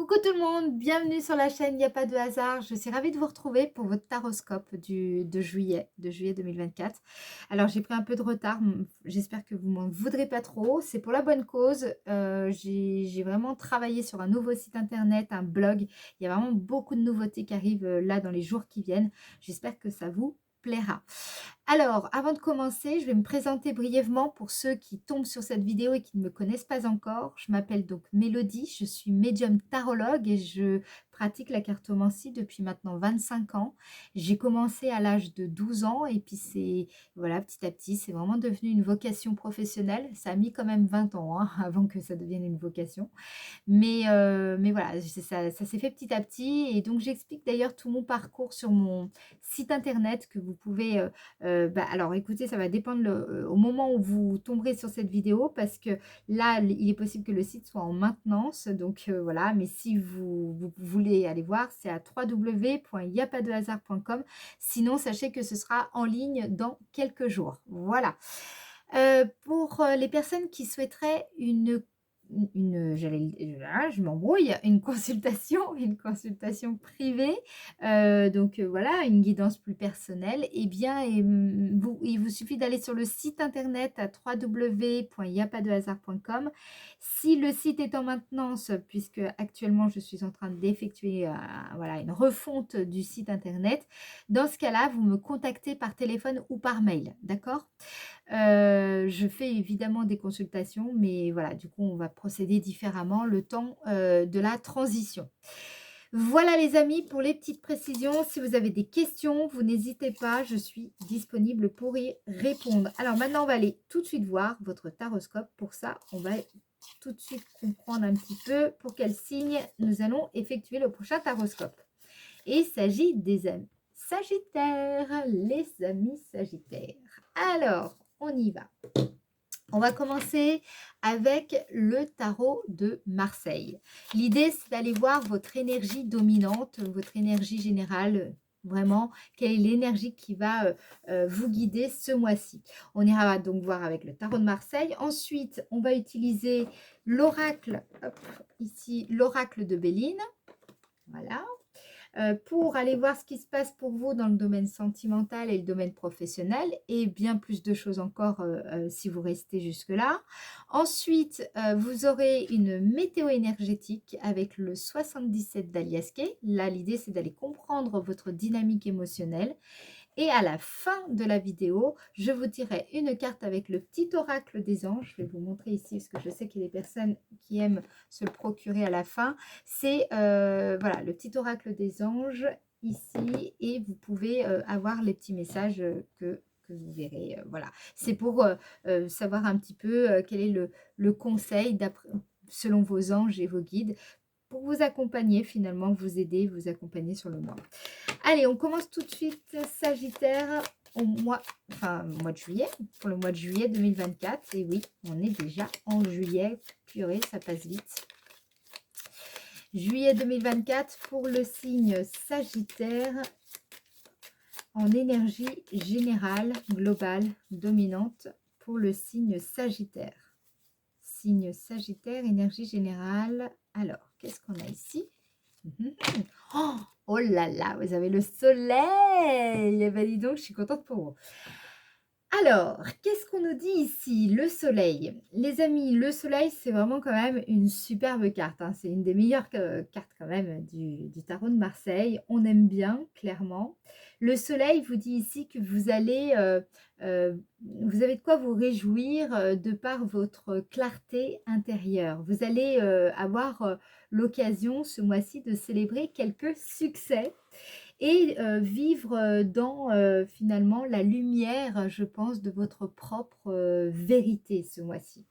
Coucou tout le monde, bienvenue sur la chaîne Il n'y a pas de hasard. Je suis ravie de vous retrouver pour votre taroscope de juillet 2024. Alors j'ai pris un peu de retard, j'espère que vous m'en voudrez pas trop. C'est pour la bonne cause. J'ai vraiment travaillé sur un nouveau site internet, un blog. Il y a vraiment beaucoup de nouveautés qui arrivent là dans les jours qui viennent. J'espère que ça vous plaira. Alors, avant de commencer, je vais me présenter brièvement pour ceux qui tombent sur cette vidéo et qui ne me connaissent pas encore. Je m'appelle donc Mélodie, je suis médium tarologue et je pratique la cartomancie depuis maintenant 25 ans. J'ai commencé à l'âge de 12 ans et puis voilà, petit à petit, c'est vraiment devenu une vocation professionnelle. Ça a mis quand même 20 ans hein, avant que ça devienne une vocation. Mais voilà, ça s'est fait petit à petit et donc j'explique d'ailleurs tout mon parcours sur mon site internet que vous pouvez, alors écoutez, ça va dépendre au moment où vous tomberez sur cette vidéo parce que là, il est possible que le site soit en maintenance, donc voilà, mais si vous voulez aller voir, c'est à www.yapadehasard.com. Sinon, sachez que ce sera en ligne dans quelques jours. Voilà. Pour les personnes qui souhaiteraient je m'embrouille, une consultation privée, donc voilà, une guidance plus personnelle, et bien, il vous suffit d'aller sur le site internet à www.yapadehasard.com. Si le site est en maintenance, puisque actuellement je suis en train d'effectuer voilà, une refonte du site internet, dans ce cas-là, vous me contactez par téléphone ou par mail, d'accord? Je fais évidemment des consultations, mais voilà, du coup, on va procéder différemment le temps, de la transition. Voilà les amis pour les petites précisions. Si vous avez des questions, vous n'hésitez pas, je suis disponible pour y répondre. Alors maintenant, on va aller tout de suite voir votre taroscope. Pour ça, on va tout de suite comprendre un petit peu pour quel signe nous allons effectuer le prochain taroscope. Et il s'agit des amis Sagittaires, les amis Sagittaires. Alors, on y va. On va commencer avec le tarot de Marseille. L'idée, c'est d'aller voir votre énergie dominante, votre énergie générale, vraiment, quelle est l'énergie qui va vous guider ce mois-ci. On ira donc voir avec le tarot de Marseille. Ensuite, on va utiliser l'oracle, ici, l'oracle de Béline. Voilà. Pour aller voir ce qui se passe pour vous dans le domaine sentimental et le domaine professionnel et bien plus de choses encore si vous restez jusque-là. Ensuite, vous aurez une météo énergétique avec le 77 d'Aliasquet. Là, l'idée, c'est d'aller comprendre votre dynamique émotionnelle. Et à la fin de la vidéo, je vous tirerai une carte avec le petit oracle des anges. Je vais vous montrer ici parce que je sais qu'il y a des personnes qui aiment se le procurer à la fin. C'est voilà, le petit oracle des anges ici et vous pouvez avoir les petits messages que vous verrez. Voilà, c'est pour savoir un peu quel est le conseil selon vos anges et vos guides pour vous accompagner finalement, vous aider, vous accompagner sur le mois. Allez, on commence tout de suite Sagittaire au mois de juillet, pour le mois de juillet 2024. Et oui, on est déjà en juillet. Purée, ça passe vite. Juillet 2024 pour le signe Sagittaire en énergie générale, globale, dominante pour le signe Sagittaire. Signe Sagittaire, énergie générale. Alors, qu'est-ce qu'on a ici? Oh, oh là là, vous avez le soleil. Eh ben dis donc, je suis contente pour vous. Alors, qu'est-ce qu'on nous dit ici? Le soleil. Les amis, le soleil, c'est vraiment quand même une superbe carte, hein. C'est une des meilleures cartes quand même du tarot de Marseille. On aime bien, clairement. Le soleil vous dit ici que vous allez, vous avez de quoi vous réjouir de par votre clarté intérieure. Vous allez avoir l'occasion ce mois-ci de célébrer quelques succès et vivre dans finalement la lumière, je pense, de votre propre vérité ce mois-ci.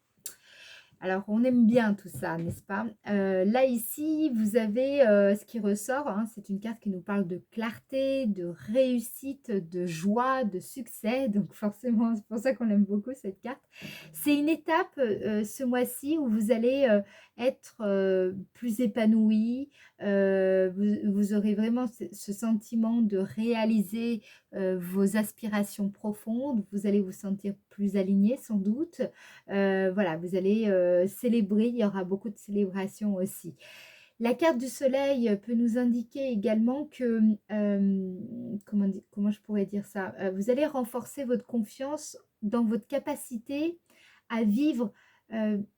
Alors, on aime bien tout ça, n'est-ce pas? Là, ici, vous avez ce qui ressort, hein, c'est une carte qui nous parle de clarté, de réussite, de joie, de succès. Donc, forcément, c'est pour ça qu'on aime beaucoup cette carte. C'est une étape ce mois-ci où vous allez être plus épanoui. Vous aurez vraiment ce sentiment de réaliser vos aspirations profondes. Vous allez vous sentir plus aligné, sans doute. Voilà, vous allez célébrer, il y aura beaucoup de célébrations aussi. La carte du soleil peut nous indiquer également que, comment je pourrais dire ça? Vous allez renforcer votre confiance dans votre capacité à vivre,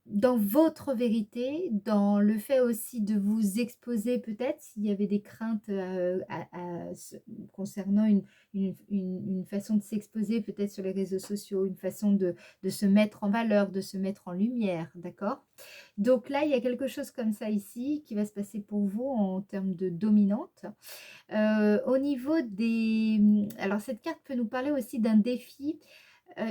dans votre vérité, dans le fait aussi de vous exposer peut-être s'il y avait des craintes, concernant une façon de s'exposer peut-être sur les réseaux sociaux, une façon de se mettre en valeur, de se mettre en lumière, d'accord? Donc là, il y a quelque chose comme ça ici qui va se passer pour vous en termes de dominante. Au niveau des alors cette carte peut nous parler aussi d'un défi.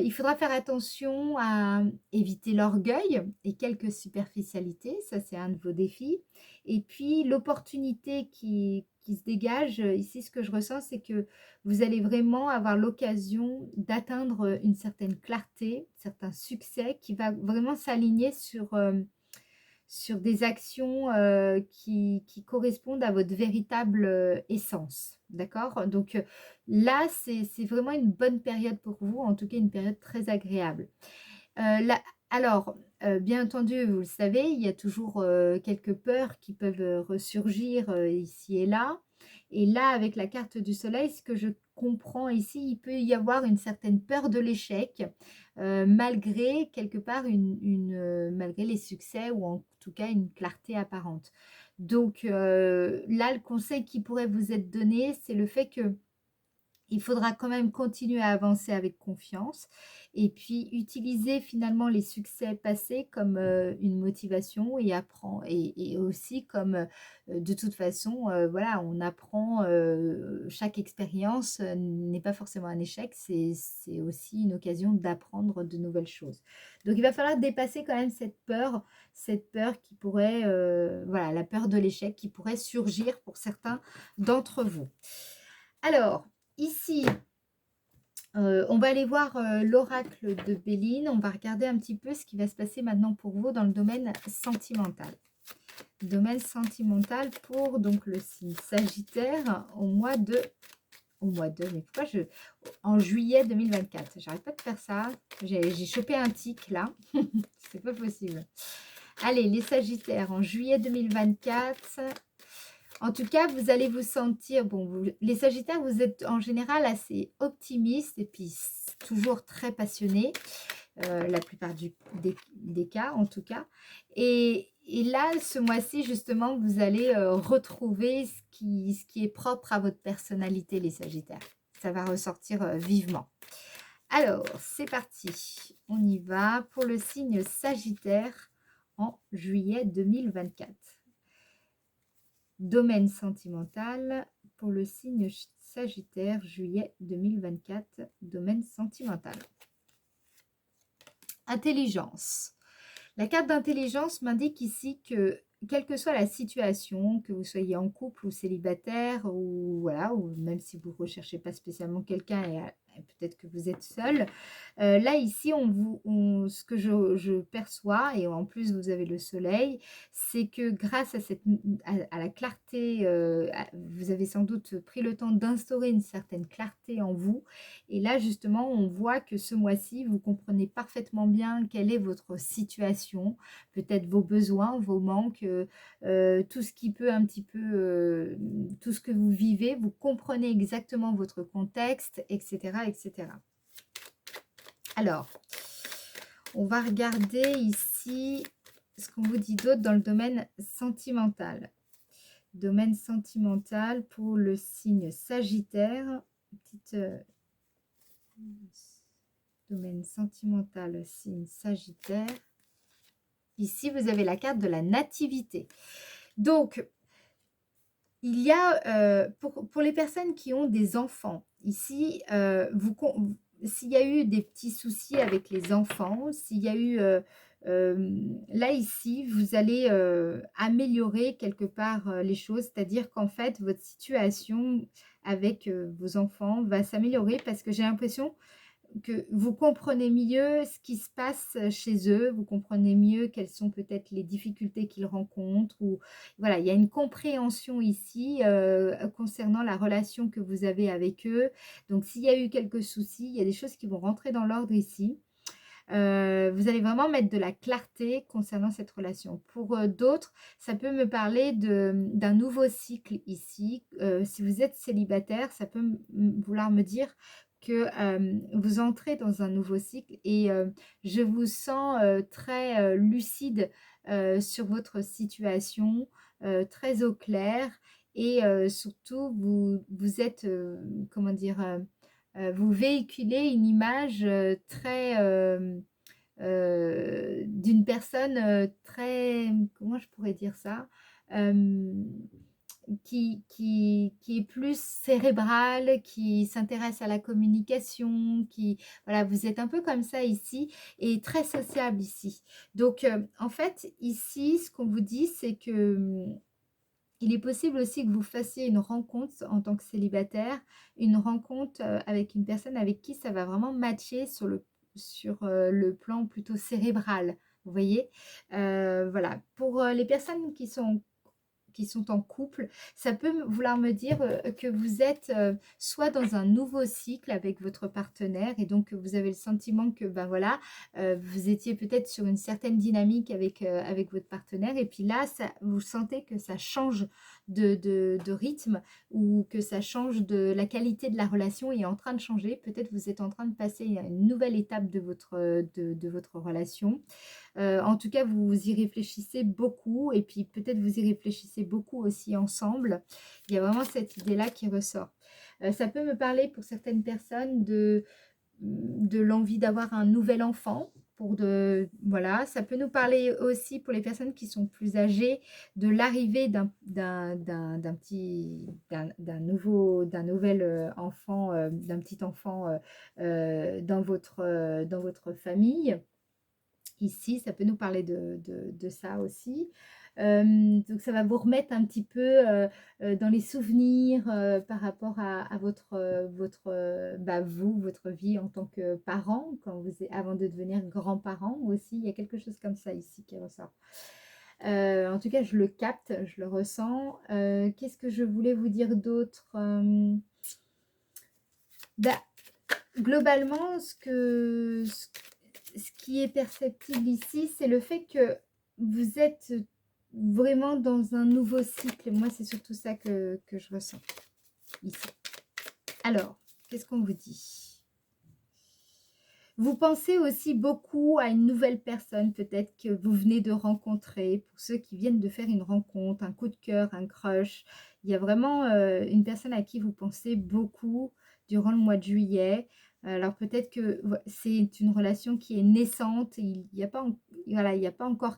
Il faudra faire attention à éviter l'orgueil et quelques superficialités, ça c'est un de vos défis. Et puis l'opportunité qui se dégage, ici ce que je ressens, c'est que vous allez vraiment avoir l'occasion d'atteindre une certaine clarté, certains succès qui va vraiment s'aligner sur des actions, qui correspondent à votre véritable, essence. D'accord? Donc, là, c'est vraiment une bonne période pour vous, en tout cas une période très agréable. Là alors, bien entendu, vous le savez, il y a toujours, quelques peurs qui peuvent, ressurgir, ici et là. Et là, avec la carte du soleil, ce que je comprends ici, il peut y avoir une certaine peur de l'échec, malgré quelque part malgré les succès ou en tout cas une clarté apparente. Donc, là, le conseil qui pourrait vous être donné, c'est le fait que il faudra quand même continuer à avancer avec confiance et puis utiliser finalement les succès passés comme, une motivation et aussi comme, de toute façon, voilà, on apprend, chaque expérience, n'est pas forcément un échec, c'est aussi une occasion d'apprendre de nouvelles choses. Donc il va falloir dépasser quand même cette peur qui pourrait, voilà, la peur de l'échec qui pourrait surgir pour certains d'entre vous. Alors, ici, on va aller voir, l'oracle de Béline. On va regarder un petit peu ce qui va se passer maintenant pour vous dans le domaine sentimental. Domaine sentimental pour donc le signe Sagittaire mais pourquoi en juillet 2024. J'arrête pas de faire ça. J'ai chopé un tic là. C'est pas possible. Allez, les Sagittaires en juillet 2024. En tout cas, vous allez vous sentir, bon, les Sagittaires, vous êtes en général assez optimistes et puis toujours très passionnés, la plupart des cas en tout cas. Et là, ce mois-ci, justement, vous allez retrouver ce qui est propre à votre personnalité, les Sagittaires. Ça va ressortir vivement. Alors, c'est parti. On y va pour le signe Sagittaire en juillet 2024. Domaine sentimental pour le signe Sagittaire, juillet 2024, domaine sentimental. Intelligence. La carte d'intelligence m'indique ici que, quelle que soit la situation, que vous soyez en couple ou célibataire, ou voilà, ou même si vous ne recherchez pas spécialement quelqu'un et peut-être que vous êtes seul, là ici, ce que je perçois, et en plus vous avez le soleil, c'est que grâce à la clarté, vous avez sans doute pris le temps d'instaurer une certaine clarté en vous. Et là, justement, on voit que ce mois-ci, vous comprenez parfaitement bien quelle est votre situation, peut-être vos besoins, vos manques, tout ce qui peut un petit peu, tout ce que vous vivez, vous comprenez exactement votre contexte, etc., etc. Alors, on va regarder ici ce qu'on vous dit d'autre dans le domaine sentimental. Domaine sentimental pour le signe Sagittaire. Domaine sentimental, signe Sagittaire. Ici, vous avez la carte de la nativité. Donc, il y a, pour les personnes qui ont des enfants, ici, s'il y a eu des petits soucis avec les enfants, s'il y a eu, là, ici, vous allez améliorer quelque part les choses, c'est-à-dire qu'en fait, votre situation avec vos enfants va s'améliorer parce que j'ai l'impression que vous comprenez mieux ce qui se passe chez eux, vous comprenez mieux quelles sont peut-être les difficultés qu'ils rencontrent ou voilà, il y a une compréhension ici, concernant la relation que vous avez avec eux. Donc s'il y a eu quelques soucis, il y a des choses qui vont rentrer dans l'ordre ici. Vous allez vraiment mettre de la clarté concernant cette relation. Pour d'autres, ça peut me parler d'un nouveau cycle ici. Si vous êtes célibataire, ça peut vouloir me dire que vous entrez dans un nouveau cycle et je vous sens très lucide sur votre situation, très au clair et surtout vous êtes, comment dire, vous véhiculez une image très d'une personne très, comment je pourrais dire ça, Euh, qui est plus cérébrale, qui s'intéresse à la communication, qui, voilà, vous êtes un peu comme ça ici et très sociable ici. Donc, en fait, ici, ce qu'on vous dit, c'est que il est possible aussi que vous fassiez une rencontre en tant que célibataire, une rencontre avec une personne avec qui ça va vraiment matcher sur le plan plutôt cérébral. Vous voyez. Voilà. Pour les personnes qui sont en couple, ça peut vouloir me dire que vous êtes soit dans un nouveau cycle avec votre partenaire et donc vous avez le sentiment que ben voilà, vous étiez peut-être sur une certaine dynamique avec votre partenaire et puis là, vous sentez que ça change de rythme ou que ça change de la qualité de la relation est en train de changer. Peut-être vous êtes en train de passer à une nouvelle étape de votre relation. En tout cas, vous y réfléchissez beaucoup et puis peut-être vous y réfléchissez beaucoup aussi ensemble. Il y a vraiment cette idée-là qui ressort. Ça peut me parler pour certaines personnes de l'envie d'avoir un nouvel enfant. Voilà, ça peut nous parler aussi pour les personnes qui sont plus âgées de l'arrivée d'un nouvel enfant, d'un petit enfant dans votre famille. Ici, ça peut nous parler de ça aussi. Donc ça va vous remettre un petit peu dans les souvenirs par rapport à votre vie en tant que parent, avant de devenir grand-parent aussi. Il y a quelque chose comme ça ici qui ressort. En tout cas, je le capte, je le ressens. Qu'est-ce que je voulais vous dire d'autre? Globalement, ce qui est perceptible ici, c'est le fait que vous êtes vraiment dans un nouveau cycle. Moi, c'est surtout ça que je ressens ici. Alors, qu'est-ce qu'on vous dit? Vous pensez aussi beaucoup à une nouvelle personne, peut-être que vous venez de rencontrer. Pour ceux qui viennent de faire une rencontre, un coup de cœur, un crush. Il y a vraiment une personne à qui vous pensez beaucoup durant le mois de juillet. Alors peut-être que c'est une relation qui est naissante. Il n'y a pas, voilà, il n'y a pas encore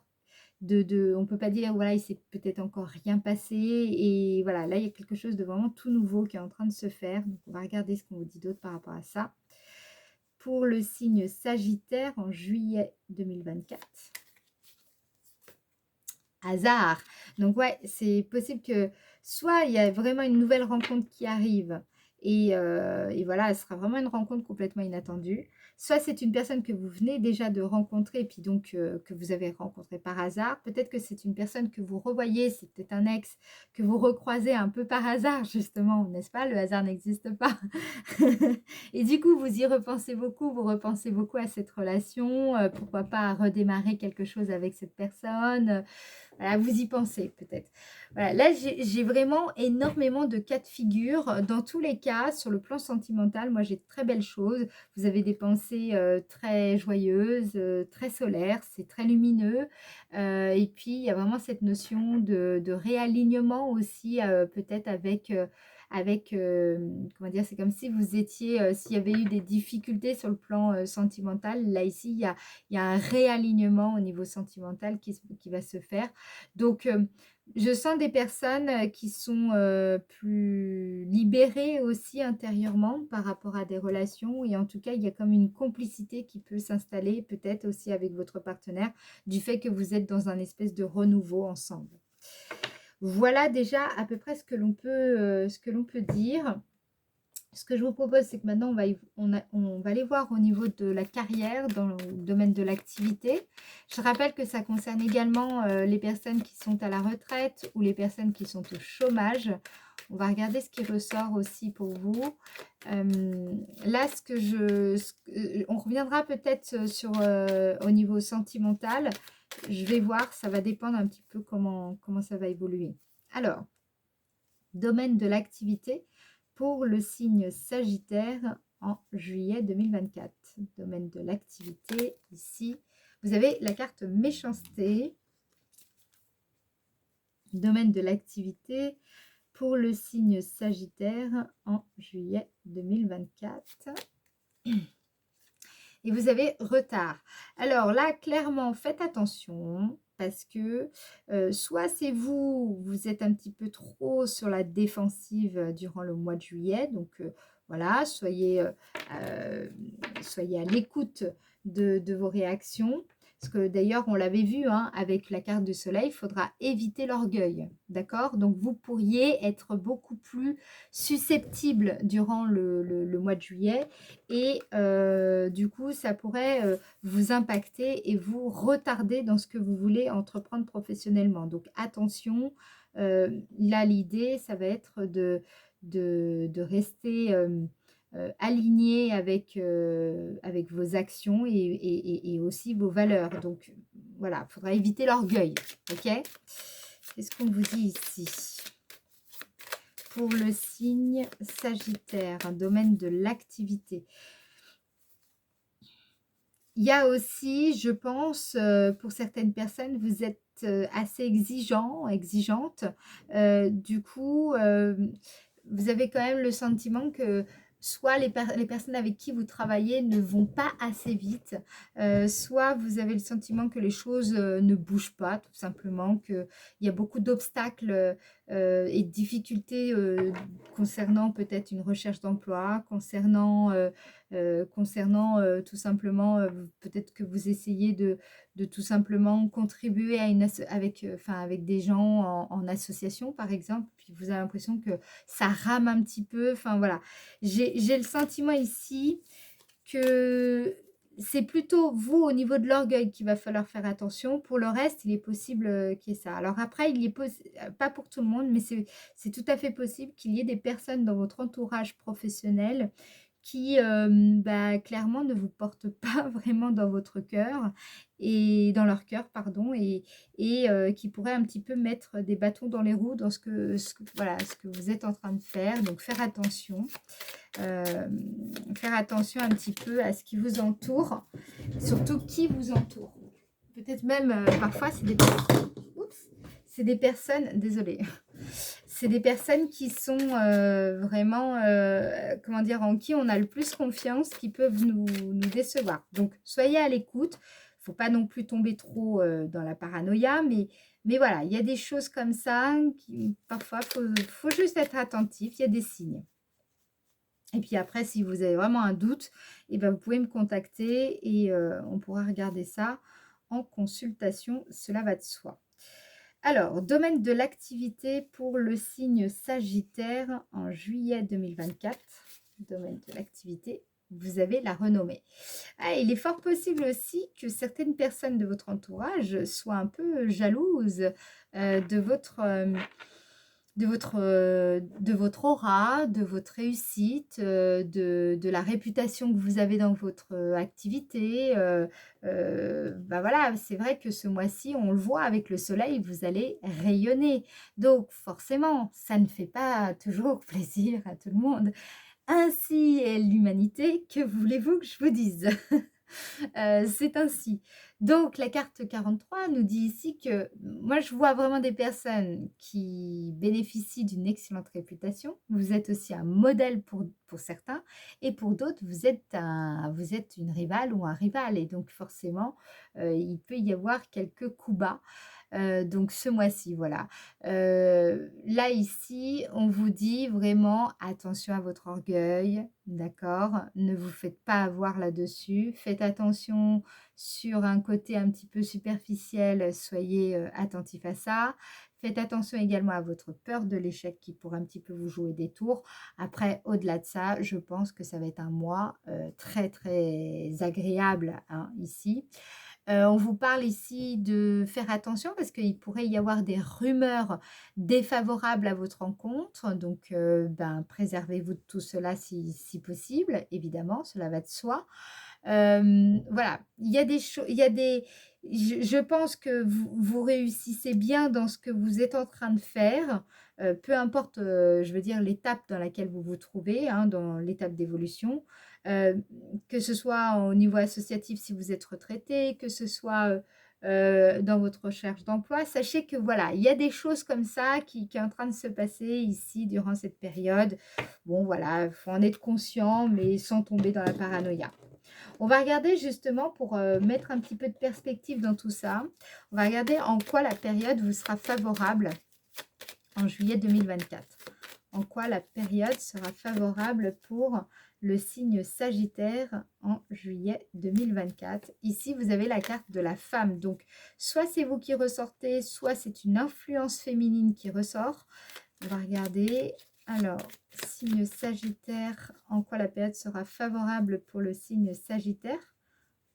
on ne peut pas dire, voilà, il s'est peut-être encore rien passé. Et voilà, là, il y a quelque chose de vraiment tout nouveau qui est en train de se faire. Donc, on va regarder ce qu'on vous dit d'autre par rapport à ça. Pour le signe Sagittaire en juillet 2024. Hasard. Donc ouais, c'est possible que soit il y a vraiment une nouvelle rencontre qui arrive et voilà, elle sera vraiment une rencontre complètement inattendue. Soit c'est une personne que vous venez déjà de rencontrer et puis donc que vous avez rencontré par hasard. Peut-être que c'est une personne que vous revoyez, c'est peut-être un ex que vous recroisez un peu par hasard justement, n'est-ce pas? Le hasard n'existe pas. Et du coup, vous y repensez beaucoup, vous repensez beaucoup à cette relation, pourquoi pas à redémarrer quelque chose avec cette personne. Voilà, vous y pensez peut-être. Voilà, là, j'ai vraiment énormément de cas de figure. Dans tous les cas, sur le plan sentimental, moi, j'ai de très belles choses. Vous avez des pensées très joyeuses, très solaires, c'est très lumineux. Et puis, il y a vraiment cette notion de réalignement aussi, peut-être comment dire, c'est comme si vous étiez, s'il y avait eu des difficultés sur le plan sentimental, là ici, il y a un réalignement au niveau sentimental qui va se faire. Donc, je sens des personnes qui sont plus libérées aussi intérieurement par rapport à des relations. Et en tout cas, il y a comme une complicité qui peut s'installer peut-être aussi avec votre partenaire du fait que vous êtes dans un espèce de renouveau ensemble. Voilà déjà à peu près ce que l'on peut dire. Ce que je vous propose, c'est que maintenant, on va aller voir au niveau de la carrière, dans le domaine de l'activité. Je rappelle que ça concerne également les personnes qui sont à la retraite ou les personnes qui sont au chômage. On va regarder ce qui ressort aussi pour vous. Là, on reviendra peut-être sur au niveau sentimental. Je vais voir, ça va dépendre un petit peu comment ça va évoluer. Alors, domaine de l'activité pour le signe Sagittaire en juillet 2024. Domaine de l'activité, ici, vous avez la carte méchanceté. Domaine de l'activité pour le signe Sagittaire en juillet 2024. Et vous avez retard. Alors là, clairement, faites attention parce que soit c'est vous, vous êtes un petit peu trop sur la défensive durant le mois de juillet. Donc voilà, soyez à l'écoute de vos réactions. Parce que d'ailleurs, on l'avait vu hein, avec la carte du soleil, il faudra éviter l'orgueil. D'accord? Donc vous pourriez être beaucoup plus susceptible durant le mois de juillet et du coup, ça pourrait vous impacter et vous retarder dans ce que vous voulez entreprendre professionnellement. Donc, attention, là, l'idée, ça va être de rester aligné avec vos actions et aussi vos valeurs. Donc, voilà, il faudra éviter l'orgueil. OK? Qu'est-ce qu'on vous dit ici? Pour le signe Sagittaire, un domaine de l'activité. Il y a aussi, je pense, pour certaines personnes, vous êtes assez exigeante. Du coup, vous avez quand même le sentiment que soit les personnes avec qui vous travaillez ne vont pas assez vite, soit vous avez le sentiment que les choses ne bougent pas, tout simplement, qu'il y a beaucoup d'obstacles et de difficultés concernant peut-être une recherche d'emploi, concernant tout simplement, peut-être que vous essayez de tout simplement contribuer à avec des gens en association, par exemple, puis vous avez l'impression que ça rame un petit peu. Enfin, voilà. J'ai le sentiment ici que c'est plutôt vous, au niveau de l'orgueil, qu'il va falloir faire attention. Pour le reste, il est possible qu'il y ait ça. Alors après, il est pas pour tout le monde, mais c'est tout à fait possible qu'il y ait des personnes dans votre entourage professionnel qui clairement ne vous portent pas vraiment dans votre cœur et dans leur cœur, pardon, et qui pourraient un petit peu mettre des bâtons dans les roues dans voilà, ce que vous êtes en train de faire. Donc faire attention un petit peu à ce qui vous entoure, surtout qui vous entoure. Peut-être même parfois c'est des personnes, désolée, c'est des personnes qui sont vraiment, comment dire, en qui on a le plus confiance, qui peuvent nous décevoir. Donc, soyez à l'écoute. Il ne faut pas non plus tomber trop dans la paranoïa, mais voilà, il y a des choses comme ça, parfois, faut juste être attentif, il y a des signes. Et puis après, si vous avez vraiment un doute, eh ben, vous pouvez me contacter et on pourra regarder ça en consultation, cela va de soi. Alors, domaine de l'activité pour le signe Sagittaire en juillet 2024. Domaine de l'activité, vous avez la renommée. Ah, il est fort possible aussi que certaines personnes de votre entourage soient un peu jalouses de votre aura, de votre réussite, de la réputation que vous avez dans votre activité. Voilà, c'est vrai que ce mois-ci, on le voit avec le soleil, vous allez rayonner. Donc forcément, ça ne fait pas toujours plaisir à tout le monde. Ainsi est l'humanité, que voulez-vous que je vous dise? C'est ainsi. Donc la carte 43 nous dit ici que moi je vois vraiment des personnes qui bénéficient d'une excellente réputation. Vous êtes aussi un modèle pour certains et pour d'autres vous êtes une rivale ou un rival et donc forcément il peut y avoir quelques coups bas. Donc ce mois-ci, voilà. Là, ici, on vous dit vraiment attention à votre orgueil, d'accord? Ne vous faites pas avoir là-dessus. Faites attention sur un côté un petit peu superficiel, soyez attentif à ça. Faites attention également à votre peur de l'échec qui pourrait un petit peu vous jouer des tours. Après, au-delà de ça, je pense que ça va être un mois très, très agréable hein, ici. On vous parle ici de faire attention parce qu'il pourrait y avoir des rumeurs défavorables à votre rencontre. Donc, ben, préservez-vous de tout cela si possible. Évidemment, cela va de soi. Voilà, il y a des choses, il y a des je pense que vous réussissez bien dans ce que vous êtes en train de faire, peu importe, je veux dire l'étape dans laquelle vous vous trouvez, hein, dans l'étape d'évolution, heu, que ce soit au niveau associatif si vous êtes retraité, que ce soit, dans votre recherche d'emploi. Sachez que voilà, il y a des choses comme ça qui est en train de se passer ici durant cette période. Bon voilà, il faut en être conscient, mais sans tomber dans la paranoïa. On va regarder justement pour mettre un petit peu de perspective dans tout ça. On va regarder en quoi la période vous sera favorable en juillet 2024. En quoi la période sera favorable pour le signe Sagittaire en juillet 2024. Ici, vous avez la carte de la femme. Donc, soit c'est vous qui ressortez, soit c'est une influence féminine qui ressort. On va regarder. Alors, signe Sagittaire, en quoi la période sera favorable pour le signe Sagittaire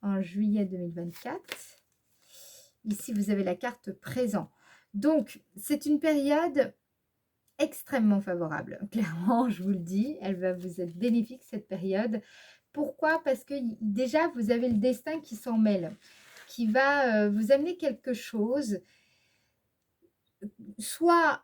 en juillet 2024. Ici, vous avez la carte présent. Donc, c'est une période extrêmement favorable. Clairement, je vous le dis, elle va vous être bénéfique cette période. Pourquoi? Parce que déjà, vous avez le destin qui s'en mêle, qui va vous amener quelque chose, soit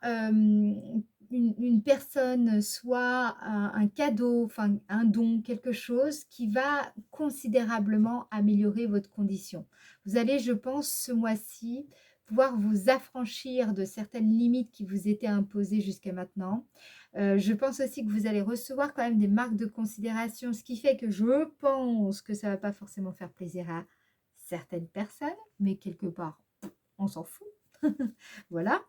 une personne, soit un cadeau, enfin un don, quelque chose qui va considérablement améliorer votre condition. Vous allez, je pense, ce mois-ci, pouvoir vous affranchir de certaines limites qui vous étaient imposées jusqu'à maintenant. Je pense aussi que vous allez recevoir quand même des marques de considération, ce qui fait que je pense que ça ne va pas forcément faire plaisir à certaines personnes, mais quelque part, on s'en fout. Voilà.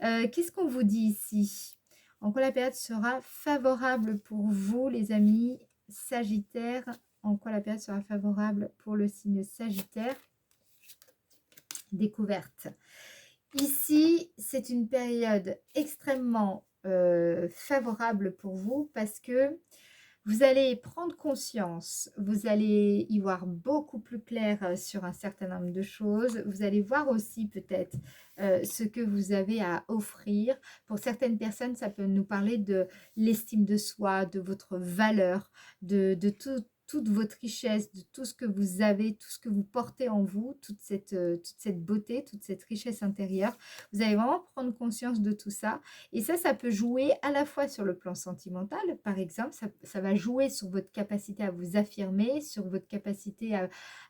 Qu'est-ce qu'on vous dit ici? En quoi la période sera favorable pour vous, les amis Sagittaires? En quoi la période sera favorable pour le signe Sagittaire? Découverte. Ici, c'est une période extrêmement favorable pour vous parce que vous allez prendre conscience, vous allez y voir beaucoup plus clair sur un certain nombre de choses. Vous allez voir aussi peut-être ce que vous avez à offrir. Pour certaines personnes, ça peut nous parler de l'estime de soi, de votre valeur, de toute votre richesse, de tout ce que vous avez, tout ce que vous portez en vous, toute cette beauté, toute cette richesse intérieure. Vous allez vraiment prendre conscience de tout ça. Et ça peut jouer à la fois sur le plan sentimental, par exemple, ça va jouer sur votre capacité à vous affirmer, sur votre capacité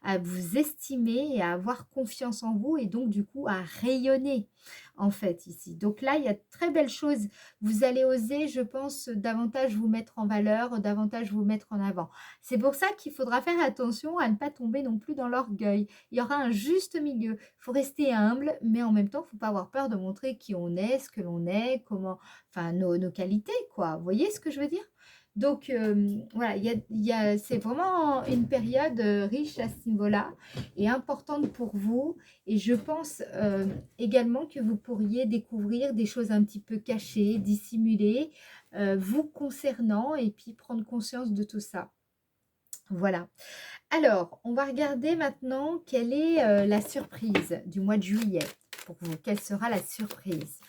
à vous estimer et à avoir confiance en vous et donc du coup à rayonner en fait ici. Donc là, il y a de très belles choses. Vous allez oser, je pense, davantage vous mettre en valeur, davantage vous mettre en avant. C'est pour ça qu'il faudra faire attention à ne pas tomber non plus dans l'orgueil. Il y aura un juste milieu. Il faut rester humble, mais en même temps, il ne faut pas avoir peur de montrer qui on est, ce que l'on est, comment, enfin, nos qualités, quoi. Vous voyez ce que je veux dire? Donc, voilà, c'est vraiment une période riche à ce niveau-là et importante pour vous. Et je pense également que vous pourriez découvrir des choses un petit peu cachées, dissimulées, vous concernant et puis prendre conscience de tout ça. Voilà. Alors, on va regarder maintenant quelle est la surprise du mois de juillet pour vous. Quelle sera la surprise?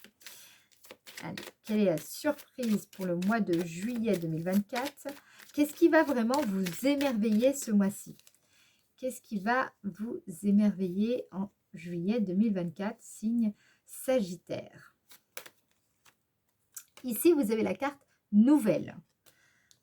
Allez, quelle est la surprise pour le mois de juillet 2024? Qu'est-ce qui va vraiment vous émerveiller ce mois-ci? Qu'est-ce qui va vous émerveiller en juillet 2024, signe Sagittaire? Ici, vous avez la carte nouvelle.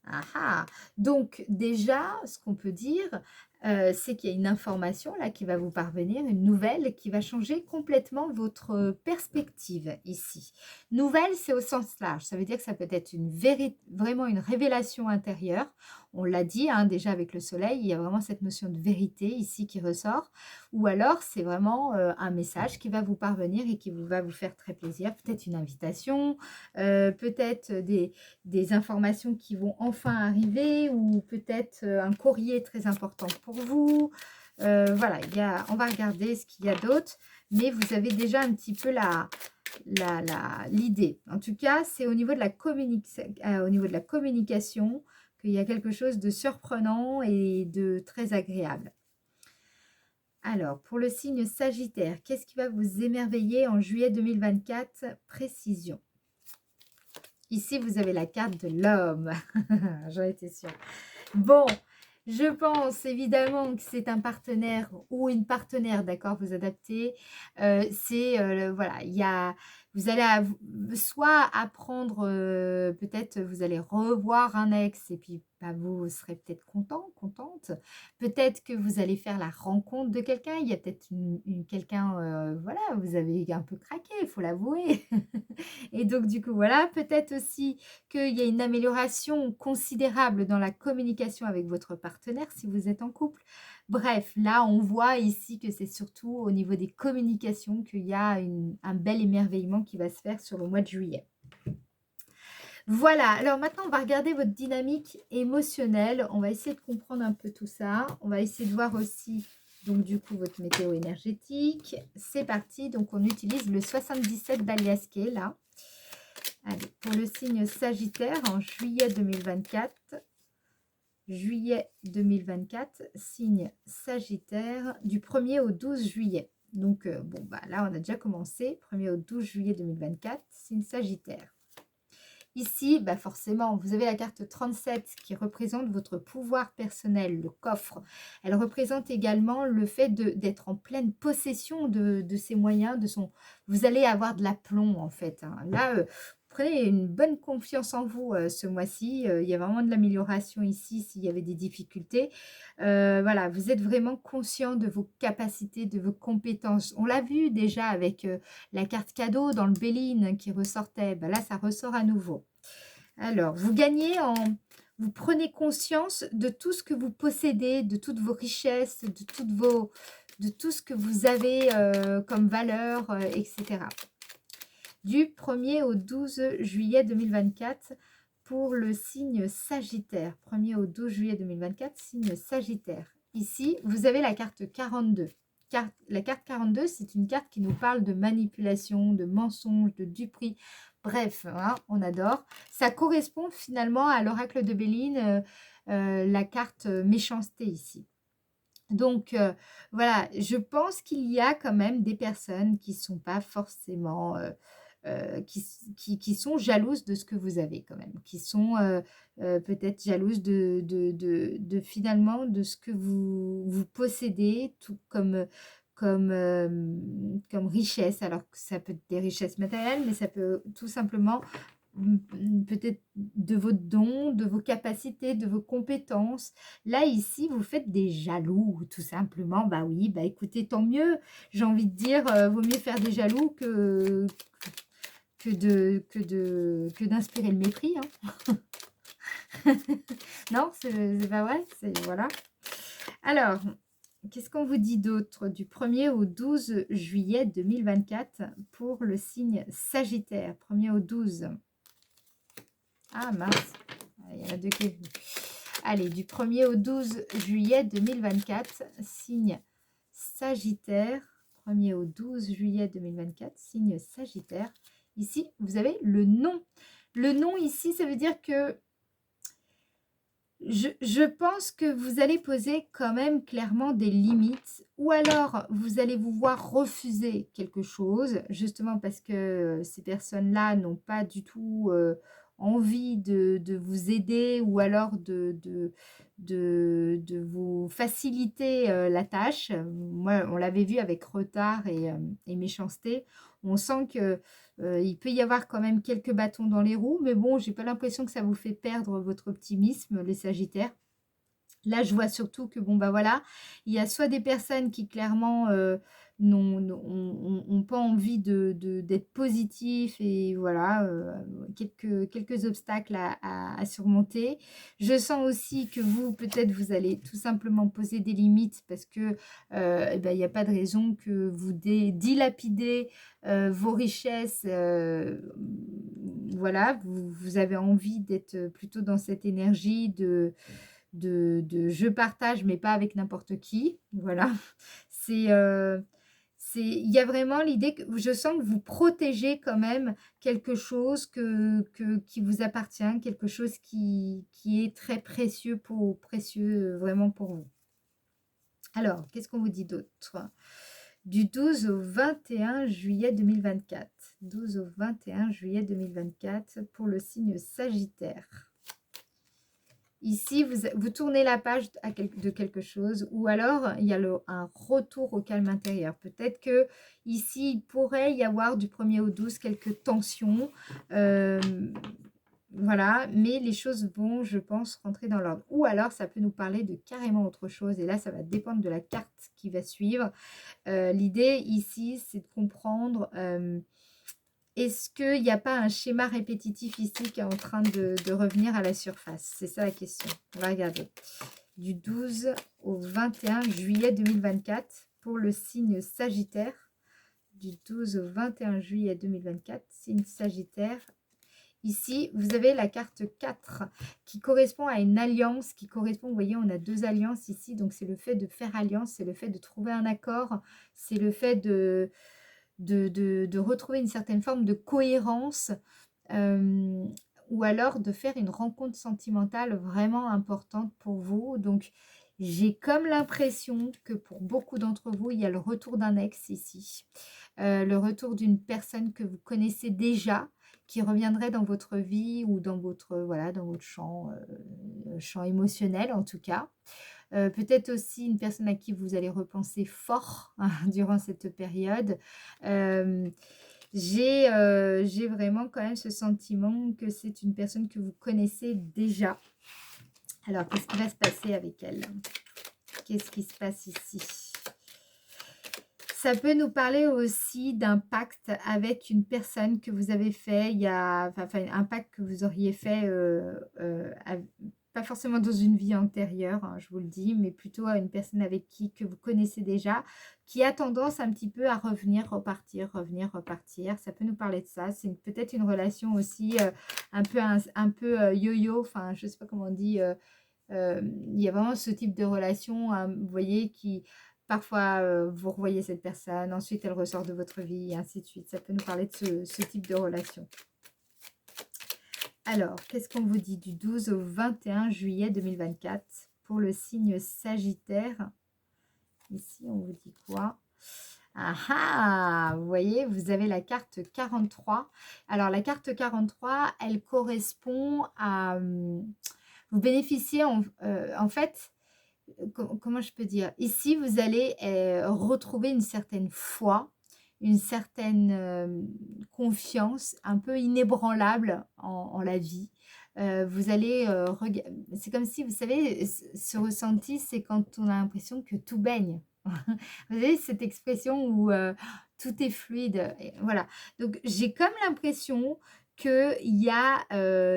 Ah ah! Donc déjà, ce qu'on peut dire, c'est qu'il y a une information là qui va vous parvenir, une nouvelle qui va changer complètement votre perspective ici. Nouvelle, c'est au sens large, ça veut dire que ça peut être vraiment une révélation intérieure. On l'a dit hein, déjà avec le soleil, il y a vraiment cette notion de vérité ici qui ressort. Ou alors, c'est vraiment un message qui va vous parvenir et qui va vous faire très plaisir. Peut-être une invitation, peut-être des informations qui vont enfin arriver ou peut-être un courrier très important pour vous. Voilà, on va regarder ce qu'il y a d'autre. Mais vous avez déjà un petit peu l'idée. En tout cas, c'est au niveau de la communication qu'il y a quelque chose de surprenant et de très agréable. Alors, pour le signe Sagittaire, qu'est-ce qui va vous émerveiller en juillet 2024? Précision. Ici, vous avez la carte de l'homme. J'en étais sûre. Bon, je pense évidemment que c'est un partenaire ou une partenaire, d'accord, vous adaptez. Voilà, vous allez soit apprendre, peut-être vous allez revoir un ex et puis bah, vous serez peut-être content, contente. Peut-être que vous allez faire la rencontre de quelqu'un. Il y a peut-être quelqu'un, voilà, vous avez un peu craqué, il faut l'avouer. Et donc du coup, voilà, peut-être aussi qu'il y a une amélioration considérable dans la communication avec votre partenaire si vous êtes en couple. Bref, là, on voit ici que c'est surtout au niveau des communications qu'il y a un bel émerveillement qui va se faire sur le mois de juillet. Voilà, alors maintenant, on va regarder votre dynamique émotionnelle. On va essayer de comprendre un peu tout ça. On va essayer de voir aussi, donc du coup, votre météo énergétique. C'est parti, donc on utilise le 77 d'Aliasqué, là. Allez, pour le signe Sagittaire, en juillet 2024, signe Sagittaire, du 1er au 12 juillet. Donc, bon, bah là, on a déjà commencé, 1er au 12 juillet 2024, signe Sagittaire. Ici, bah forcément, vous avez la carte 37 qui représente votre pouvoir personnel, le coffre. Elle représente également le fait d'être en pleine possession de ses moyens, vous allez avoir de l'aplomb en fait. Hein. Là, prenez une bonne confiance en vous ce mois-ci. Il y a vraiment de l'amélioration ici s'il y avait des difficultés. Voilà, vous êtes vraiment conscient de vos capacités, de vos compétences. On l'a vu déjà avec la carte cadeau dans le Béline qui ressortait. Ben là, ça ressort à nouveau. Alors, vous prenez conscience de tout ce que vous possédez, de toutes vos richesses, de tout ce que vous avez comme valeur, etc. Du 1er au 12 juillet 2024 pour le signe Sagittaire. 1er au 12 juillet 2024, signe Sagittaire. Ici, vous avez la carte 42. La carte 42, c'est une carte qui nous parle de manipulation, de mensonge, de duperie. Bref, hein, on adore. Ça correspond finalement à l'oracle de Béline, la carte méchanceté ici. Donc, voilà, je pense qu'il y a quand même des personnes qui ne sont pas forcément... qui sont jalouses de ce que vous avez quand même, qui sont peut-être jalouses finalement de ce que vous possédez, tout comme richesse. Alors que ça peut être des richesses matérielles, mais ça peut tout simplement peut-être de vos dons, de vos capacités, de vos compétences. Là, ici, vous faites des jaloux, tout simplement. Bah oui, bah écoutez, tant mieux. J'ai envie de dire, vaut mieux faire des jaloux que d'inspirer le mépris. Hein. Non, c'est pas vrai. Voilà. Alors, qu'est-ce qu'on vous dit d'autre du 1er au 12 juillet 2024 pour le signe Sagittaire? 1er au 12. Ah mince, il y en a deux qui... Allez, du 1er au 12 juillet 2024, signe Sagittaire. 1er au 12 juillet 2024, signe Sagittaire. Ici, vous avez le nom. Le nom ici, ça veut dire que je pense que vous allez poser quand même clairement des limites, ou alors vous allez vous voir refuser quelque chose, justement parce que ces personnes-là n'ont pas du tout envie de vous aider, ou alors de vous faciliter la tâche. Moi, on l'avait vu avec retard et méchanceté. On sent que il peut y avoir quand même quelques bâtons dans les roues, mais bon, j'ai pas l'impression que ça vous fait perdre votre optimisme, les Sagittaires. Là, je vois surtout que, bon, bah voilà, il y a soit des personnes qui clairement n'ont pas envie d'être positifs et voilà, quelques obstacles à surmonter. Je sens aussi que vous, peut-être, vous allez tout simplement poser des limites parce que eh ben, il n'y a pas de raison que vous dilapidez vos richesses. Voilà, vous avez envie d'être plutôt dans cette énergie de je partage, mais pas avec n'importe qui. Voilà, c'est il y a vraiment l'idée que je sens que vous protégez quand même quelque chose qui vous appartient, quelque chose qui est très précieux vraiment pour vous. Alors, qu'est-ce qu'on vous dit d'autre? Du 12 au 21 juillet 2024. 12 au 21 juillet 2024 pour le signe Sagittaire. Ici, vous tournez la page de quelque chose ou alors il y a un retour au calme intérieur. Peut-être que ici, il pourrait y avoir du 1er au 12 quelques tensions. Voilà, mais les choses vont, je pense, rentrer dans l'ordre. Ou alors, ça peut nous parler de carrément autre chose. Et là, ça va dépendre de la carte qui va suivre. L'idée ici, c'est de comprendre... est-ce qu'il n'y a pas un schéma répétitif ici qui est en train de revenir à la surface? C'est ça la question. On va regarder. Du 12 au 21 juillet 2024 pour le signe Sagittaire. Du 12 au 21 juillet 2024, signe Sagittaire. Ici, vous avez la carte 4 qui correspond à une alliance, qui correspond, vous voyez, on a 2 alliances ici. Donc, c'est le fait de faire alliance, c'est le fait de trouver un accord, c'est le fait de retrouver une certaine forme de cohérence ou alors de faire une rencontre sentimentale vraiment importante pour vous. Donc, j'ai comme l'impression que pour beaucoup d'entre vous, il y a le retour d'un ex ici. Le retour d'une personne que vous connaissez déjà, qui reviendrait dans votre vie ou dans votre, voilà, dans votre champ émotionnel en tout cas. Peut-être aussi une personne à qui vous allez repenser fort durant cette période. J'ai vraiment quand même ce sentiment que c'est une personne que vous connaissez déjà. Alors, qu'est-ce qui va se passer avec elle? Qu'est-ce qui se passe ici? Ça peut nous parler aussi d'un pacte avec une personne que vous avez fait, enfin un pacte que vous auriez fait, pas forcément dans une vie antérieure, hein, je vous le dis, mais plutôt à une personne avec que vous connaissez déjà, qui a tendance un petit peu à revenir, repartir, revenir, repartir. Ça peut nous parler de ça. C'est peut-être une relation aussi un peu yo-yo, enfin je ne sais pas comment on dit. Il y a vraiment ce type de relation, hein, vous voyez, qui parfois vous revoyez cette personne, ensuite elle ressort de votre vie, et ainsi de suite. Ça peut nous parler de ce type de relation. Alors, qu'est-ce qu'on vous dit du 12 au 21 juillet 2024 pour le signe Sagittaire? Ici, on vous dit quoi? Ah ah, vous voyez, vous avez la carte 43. Alors, la carte 43, elle correspond à... vous bénéficiez en fait, comment je peux dire? Ici, vous allez retrouver une certaine foi, une certaine confiance un peu inébranlable en la vie. Vous allez c'est comme si, vous savez, ce ressenti, c'est quand on a l'impression que tout baigne. Vous avez cette expression où tout est fluide. Et voilà. Donc, j'ai comme l'impression qu'il y a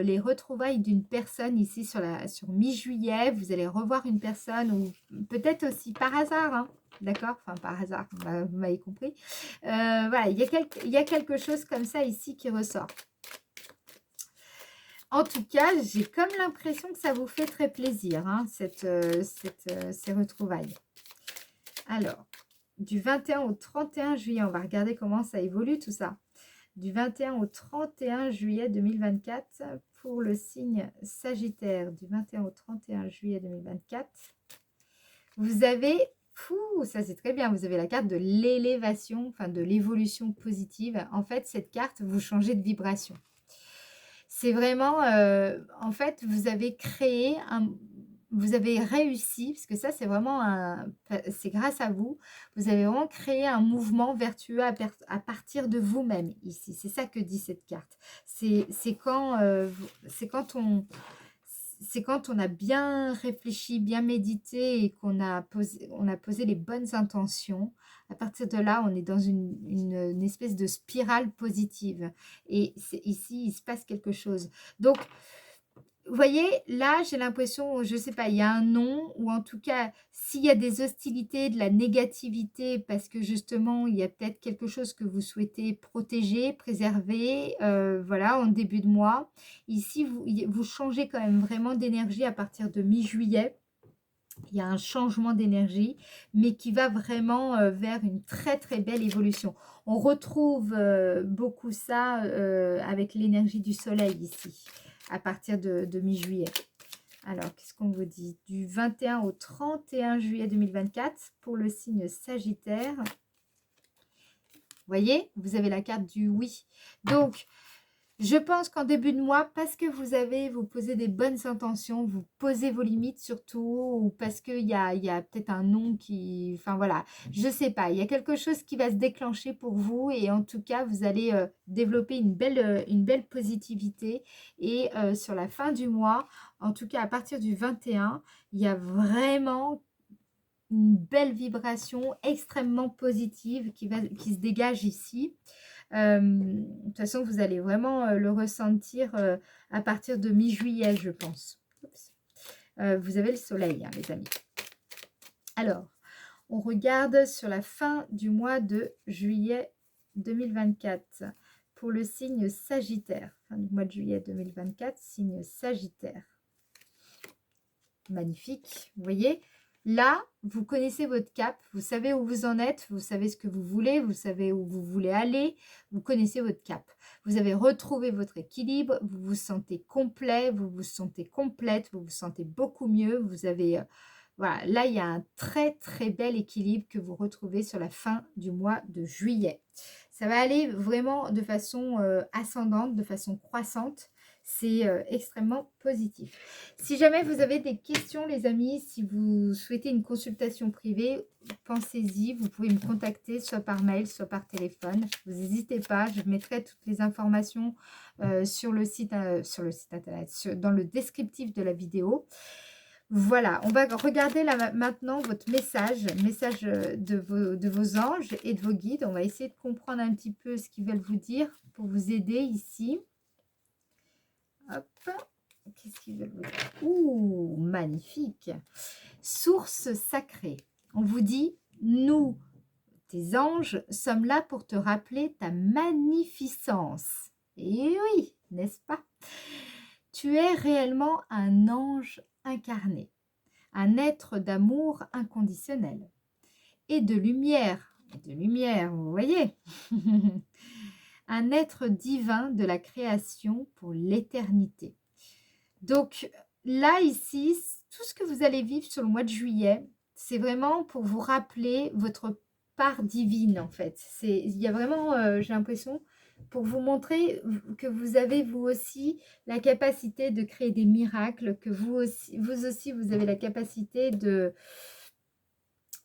les retrouvailles d'une personne ici sur mi-juillet. Vous allez revoir une personne ou peut-être aussi par hasard, hein, d'accord? Enfin, par hasard, vous m'avez compris. Voilà, il y a quelque chose comme ça ici qui ressort. En tout cas, j'ai comme l'impression que ça vous fait très plaisir, hein, ces retrouvailles. Alors, du 21 au 31 juillet, on va regarder comment ça évolue tout ça. Du 21 au 31 juillet 2024 pour le signe Sagittaire. Du 21 au 31 juillet 2024, vous avez, ça c'est très bien, vous avez la carte de l'élévation, enfin de l'évolution positive. En fait, cette carte, vous changez de vibration. C'est vraiment, en fait, vous avez créé vous avez réussi, parce que ça, c'est vraiment c'est grâce à vous, vous avez vraiment créé un mouvement vertueux à partir de vous-même ici. C'est ça que dit cette carte. C'est quand on a bien réfléchi, bien médité et qu'on a posé les bonnes intentions. À partir de là, on est dans une espèce de spirale positive. Et ici, il se passe quelque chose. Donc, vous voyez, là, j'ai l'impression, je ne sais pas, il y a un non, ou en tout cas, s'il y a des hostilités, de la négativité, parce que justement, il y a peut-être quelque chose que vous souhaitez protéger, préserver, voilà, en début de mois. Ici, vous changez quand même vraiment d'énergie à partir de mi-juillet. Il y a un changement d'énergie, mais qui va vraiment vers une très très belle évolution. On retrouve beaucoup ça avec l'énergie du soleil ici, à partir de mi-juillet. Alors, qu'est-ce qu'on vous dit? Du 21 au 31 juillet 2024 pour le signe Sagittaire. Vous voyez, vous avez la carte du oui. Donc, je pense qu'en début de mois, parce que vous posez des bonnes intentions, vous posez vos limites surtout, ou parce qu'il y a peut-être un nom qui... Enfin voilà, je sais pas, il y a quelque chose qui va se déclencher pour vous et en tout cas, vous allez développer une belle positivité. Et sur la fin du mois, en tout cas à partir du 21, il y a vraiment une belle vibration extrêmement positive qui se dégage ici. De toute façon, vous allez vraiment le ressentir à partir de mi-juillet, je pense. Oups. Vous avez le soleil, hein, les amis. Alors, on regarde sur la fin du mois de juillet 2024 pour le signe Sagittaire. Fin du mois de juillet 2024, signe Sagittaire. Magnifique, vous voyez. Là, vous connaissez votre cap, vous savez où vous en êtes, vous savez ce que vous voulez, vous savez où vous voulez aller, vous connaissez votre cap. Vous avez retrouvé votre équilibre, vous vous sentez complet, vous vous sentez complète, vous vous sentez beaucoup mieux. Vous avez, voilà, là, il y a un très, très bel équilibre que vous retrouvez sur la fin du mois de juillet. Ça va aller vraiment de façon ascendante, de façon croissante. C'est extrêmement positif. Si jamais vous avez des questions, les amis, si vous souhaitez une consultation privée, pensez-y. Vous pouvez me contacter soit par mail, soit par téléphone. Vous n'hésitez pas. Je mettrai toutes les informations sur le site internet, dans le descriptif de la vidéo. Voilà, on va regarder là maintenant votre message de vos anges et de vos guides. On va essayer de comprendre un petit peu ce qu'ils veulent vous dire pour vous aider ici. Hop, qu'est-ce qu'ils veulent vous dire? Ouh, magnifique. Source sacrée. On vous dit, nous, tes anges, sommes là pour te rappeler ta magnificence. Et oui, n'est-ce pas? Tu es réellement un ange incarné, un être d'amour inconditionnel et de lumière, vous voyez. Un être divin de la création pour l'éternité. Donc là, ici, tout ce que vous allez vivre sur le mois de juillet, c'est vraiment pour vous rappeler votre part divine, en fait. Il y a vraiment, j'ai l'impression, pour vous montrer que vous avez, vous aussi, la capacité de créer des miracles, que vous aussi, vous avez la capacité de...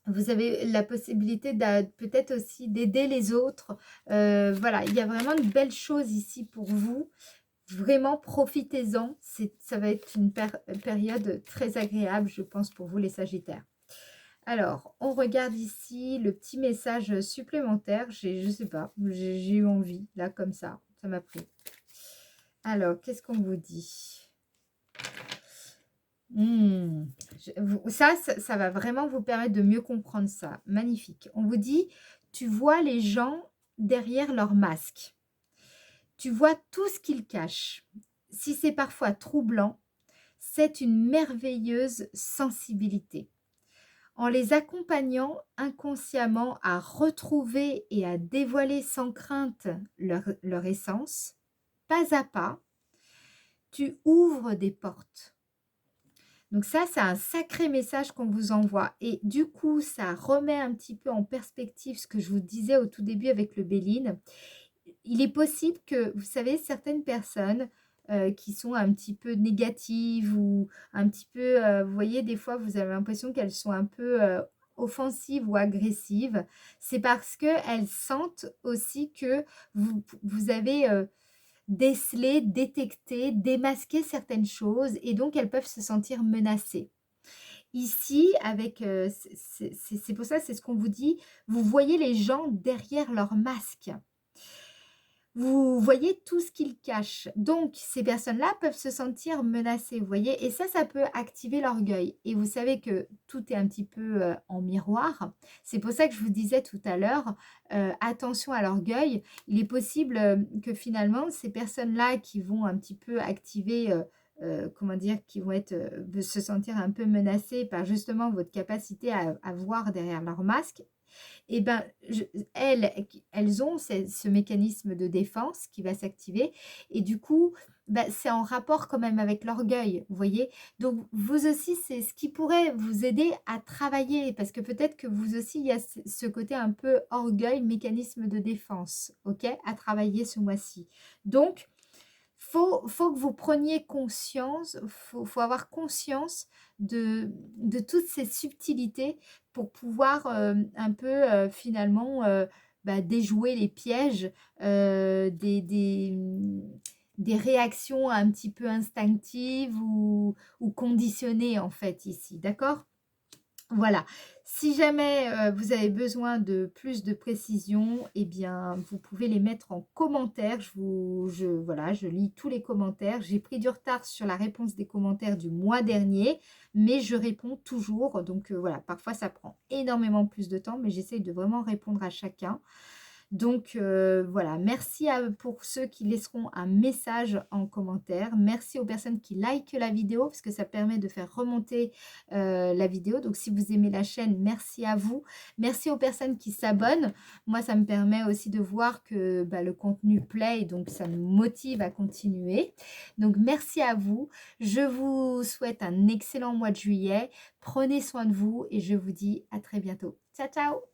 Vous avez la possibilité peut-être aussi d'aider les autres. Voilà, il y a vraiment de belles choses ici pour vous. Vraiment, profitez-en. Ça va être une période très agréable, je pense, pour vous les Sagittaires. Alors, on regarde ici le petit message supplémentaire. Je ne sais pas, j'ai eu envie, là, comme ça m'a pris. Alors, qu'est-ce qu'on vous dit ? Ça va vraiment vous permettre de mieux comprendre ça. Magnifique. On vous dit, tu vois les gens derrière leur masque. Tu vois tout ce qu'ils cachent. Si c'est parfois troublant, c'est une merveilleuse sensibilité. En les accompagnant inconsciemment à retrouver et à dévoiler sans crainte leur essence, pas à pas, tu ouvres des portes. Donc ça, c'est un sacré message qu'on vous envoie. Et du coup, ça remet un petit peu en perspective ce que je vous disais au tout début avec le Béline. Il est possible que, vous savez, certaines personnes qui sont un petit peu négatives ou un petit peu, vous voyez, des fois, vous avez l'impression qu'elles sont un peu offensives ou agressives. C'est parce qu'elles sentent aussi que vous avez... déceler, détecter, démasquer certaines choses et donc elles peuvent se sentir menacées. Ici, avec, c'est pour ça, c'est ce qu'on vous dit, vous voyez les gens derrière leur masque. Vous voyez tout ce qu'ils cachent. Donc, ces personnes-là peuvent se sentir menacées, vous voyez. Et ça peut activer l'orgueil. Et vous savez que tout est un petit peu en miroir. C'est pour ça que je vous disais tout à l'heure, attention à l'orgueil. Il est possible que finalement, ces personnes-là qui vont un petit peu activer comment dire, qui vont être, se sentir un peu menacées par justement votre capacité à voir derrière leur masque, et ben, elles ont ce mécanisme de défense qui va s'activer et du coup, bah, c'est en rapport quand même avec l'orgueil, vous voyez? Donc vous aussi, c'est ce qui pourrait vous aider à travailler parce que peut-être que vous aussi, il y a ce côté un peu orgueil, mécanisme de défense, OK? À travailler ce mois-ci. Donc faut que vous preniez conscience, faut avoir conscience de toutes ces subtilités pour pouvoir, un peu, finalement, bah, déjouer les pièges, des réactions un petit peu instinctives ou conditionnées, en fait, ici, d'accord? Voilà. Si jamais, vous avez besoin de plus de précisions, eh bien, vous pouvez les mettre en commentaire. Voilà, je lis tous les commentaires. J'ai pris du retard sur la réponse des commentaires du mois dernier, mais je réponds toujours. Donc, voilà, parfois ça prend énormément plus de temps, mais j'essaye de vraiment répondre à chacun. Donc voilà, merci pour ceux qui laisseront un message en commentaire. Merci aux personnes qui likent la vidéo parce que ça permet de faire remonter la vidéo. Donc si vous aimez la chaîne, merci à vous. Merci aux personnes qui s'abonnent. Moi, ça me permet aussi de voir que bah, le contenu plaît et donc ça me motive à continuer. Donc merci à vous. Je vous souhaite un excellent mois de juillet. Prenez soin de vous et je vous dis à très bientôt. Ciao, ciao!